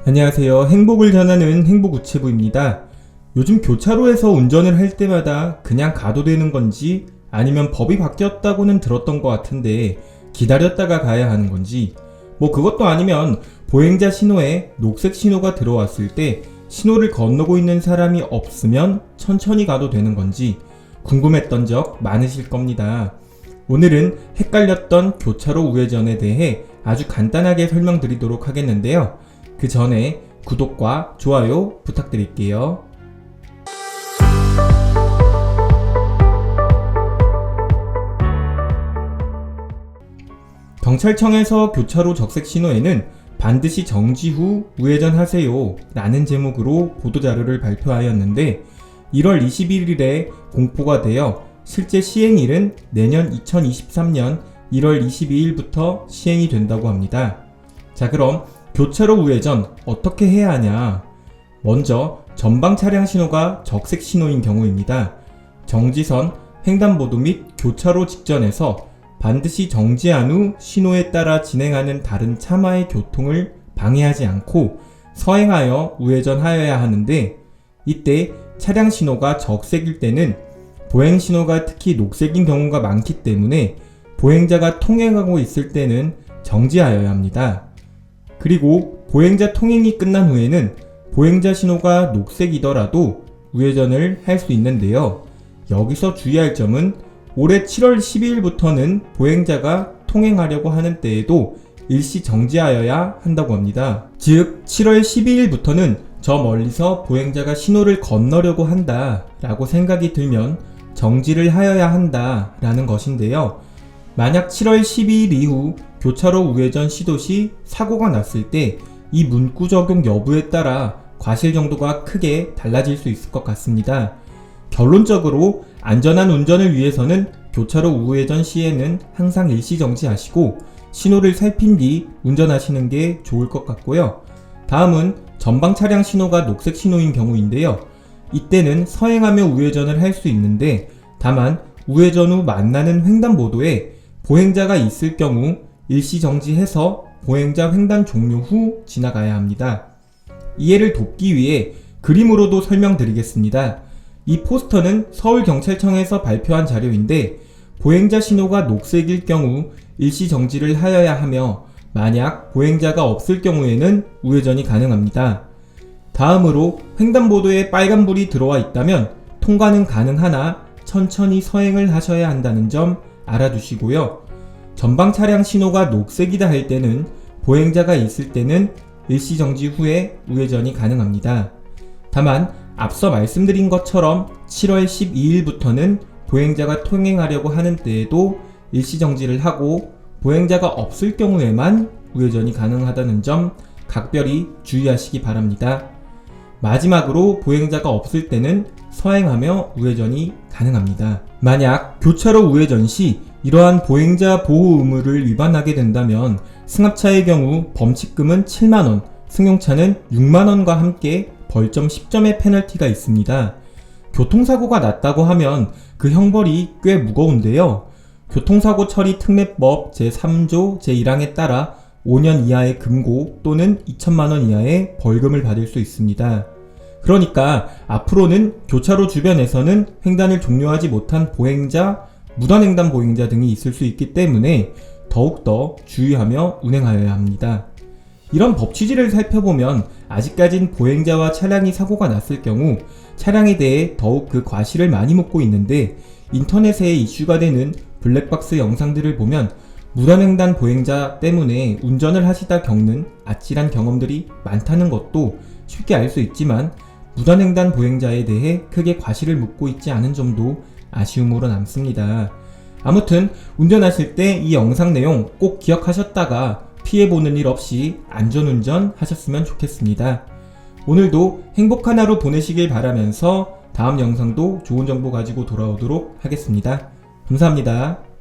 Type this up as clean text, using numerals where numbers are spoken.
안녕하세요. 행복을 전하는 행복우체부입니다. 요즘 교차로에서 운전을 할 때마다 그냥 가도 되는 건지 아니면 법이 바뀌었다고는 들었던 것 같은데 기다렸다가 가야 하는 건지 그것도 아니면 보행자 신호에 녹색 신호가 들어왔을 때 신호를 건너고 있는 사람이 없으면 천천히 가도 되는 건지 궁금했던 적 많으실 겁니다. 오늘은 헷갈렸던 교차로 우회전에 대해 아주 간단하게 설명드리도록 하겠는데요. 그 전에 구독과 좋아요 부탁드릴게요. 경찰청에서 교차로 적색 신호에는 반드시 정지 후 우회전하세요 라는 제목으로 보도자료를 발표하였는데 1월 21일에 공포가 되어 실제 시행일은 내년 2023년 1월 22일부터 시행이 된다고 합니다. 자, 그럼 교차로 우회전 어떻게 해야 하냐? 먼저 전방 차량 신호가 적색 신호인 경우입니다. 정지선, 횡단보도 및 교차로 직전에서 반드시 정지한 후 신호에 따라 진행하는 다른 차마의 교통을 방해하지 않고 서행하여 우회전하여야 하는데, 이때 차량 신호가 적색일 때는 보행 신호가 특히 녹색인 경우가 많기 때문에 보행자가 통행하고 있을 때는 정지하여야 합니다. 그리고 보행자 통행이 끝난 후에는 보행자 신호가 녹색이더라도 우회전을 할 수 있는데요. 여기서 주의할 점은 올해 7월 12일부터는 보행자가 통행하려고 하는 때에도 일시 정지하여야 한다고 합니다. 즉 7월 12일부터는 저 멀리서 보행자가 신호를 건너려고 한다 라고 생각이 들면 정지를 하여야 한다 라는 것인데요. 만약 7월 12일 이후 교차로 우회전 시도 시 사고가 났을 때 이 문구 적용 여부에 따라 과실 정도가 크게 달라질 수 있을 것 같습니다. 결론적으로 안전한 운전을 위해서는 교차로 우회전 시에는 항상 일시 정지하시고 신호를 살핀 뒤 운전하시는 게 좋을 것 같고요. 다음은 전방 차량 신호가 녹색 신호인 경우인데요. 이때는 서행하며 우회전을 할 수 있는데, 다만 우회전 후 만나는 횡단보도에 보행자가 있을 경우 일시 정지해서 보행자 횡단 종료 후 지나가야 합니다. 이해를 돕기 위해 그림으로도 설명드리겠습니다. 이 포스터는 서울경찰청에서 발표한 자료인데, 보행자 신호가 녹색일 경우 일시 정지를 하여야 하며 만약 보행자가 없을 경우에는 우회전이 가능합니다. 다음으로 횡단보도에 빨간불이 들어와 있다면 통과는 가능하나 천천히 서행을 하셔야 한다는 점 알아두시고요. 전방 차량 신호가 녹색이다 할 때는 보행자가 있을 때는 일시 정지 후에 우회전이 가능합니다. 다만 앞서 말씀드린 것처럼 7월 12일부터는 보행자가 통행하려고 하는 때에도 일시 정지를 하고 보행자가 없을 경우에만 우회전이 가능하다는 점 각별히 주의하시기 바랍니다. 마지막으로 보행자가 없을 때는 서행하며 우회전이 가능합니다. 만약 교차로 우회전 시 이러한 보행자 보호 의무를 위반하게 된다면 승합차의 경우 범칙금은 7만원, 승용차는 6만원과 함께 벌점 10점의 페널티가 있습니다. 교통사고가 났다고 하면 그 형벌이 꽤 무거운데요. 교통사고 처리 특례법 제3조 제1항에 따라 5년 이하의 금고 또는 2천만원 이하의 벌금을 받을 수 있습니다. 그러니까 앞으로는 교차로 주변에서는 횡단을 종료하지 못한 보행자, 무단횡단 보행자 등이 있을 수 있기 때문에 더욱더 주의하며 운행하여야 합니다. 이런 법 취지를 살펴보면 아직까진 보행자와 차량이 사고가 났을 경우 차량에 대해 더욱 그 과실을 많이 묻고 있는데, 인터넷에 이슈가 되는 블랙박스 영상들을 보면 무단횡단 보행자 때문에 운전을 하시다 겪는 아찔한 경험들이 많다는 것도 쉽게 알 수 있지만, 무단횡단 보행자에 대해 크게 과실을 묻고 있지 않은 점도 아쉬움으로 남습니다. 아무튼 운전하실 때 이 영상 내용 꼭 기억하셨다가 피해보는 일 없이 안전운전 하셨으면 좋겠습니다. 오늘도 행복한 하루 보내시길 바라면서 다음 영상도 좋은 정보 가지고 돌아오도록 하겠습니다. 감사합니다.